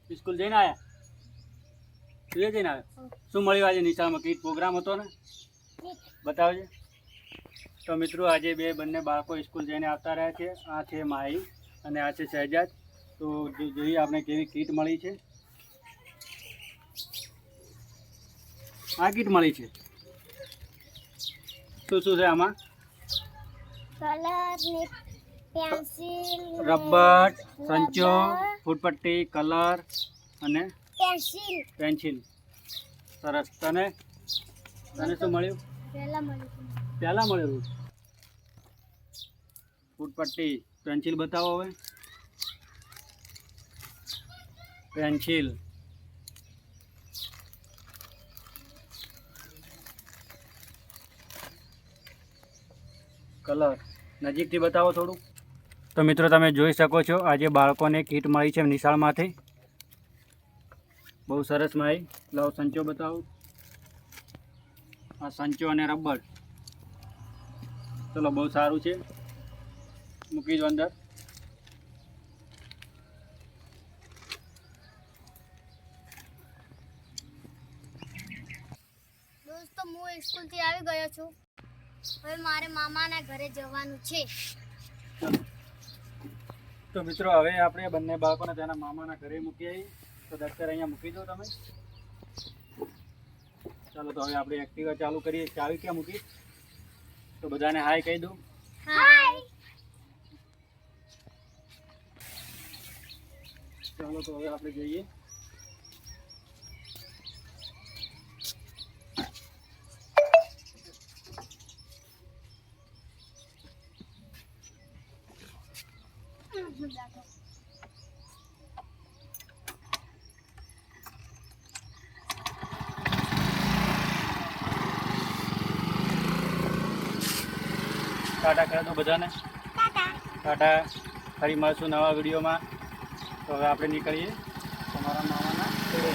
School જઈને આવ્યા? તું એ જઈને આવ્યો? શું મળ્યું આજે નિશાળમાં? કઈ પ્રોગ્રામ હતો ને? બતાવજે. તો મિત્રો આજે બંને બાળકો સ્કૂલ જઈને આવતા રહ્યા છે. આ છે માહી અને આ છે શહેજાદ. તો જોઈએ આપણે કેવી કીટ મળી છે. આ કીટ મળી છે. શું શું છે આમાં? કલર ને પેન્સિલ, રબર, સંચો, ફૂટપટ્ટી, કલર અને પેન્સિલ. સરસ. તને શું મળ્યું? પહેલાં મળ્યું ફૂટપટ્ટી. પેન્સિલ બતાવો હવે. પેન્સિલ, કલર નજીકથી બતાવો થોડું. તો મિત્રો તમે જોઈ શકો છો આજે બાળકોને કીટ મળી છે નિશાળમાંથી. બહુ સરસ માહી. લાવો સંચો બતાવો. આ સંચો અને રબર. ચલો બહુ સારું છે. મૂકી દો અંદર. દોસ્તો હું સ્કૂલથી આવી ગયો છું. હવે મારે મામાના ઘરે જવાનું છે. તો મિત્રો હવે આપણે બંને બાળકોને તેના મામાના ઘરે મૂકી આવી. તો દફતર અહીંયા મૂકી દો તમે. ચાલો તો હવે આપણે એક્ટિવા ચાલુ કરીએ. ચાવી ક્યાં મૂકી? તો બધાને હાય કહી દો. હાય. ચાલો તો હવે આપણે જઈએ. ટાટા કરી દો બધાને. ટાટા. ફરી મળશું નવા વિડીયોમાં. તો હવે આપણે નીકળીએ તમારા મામાના ઘરે.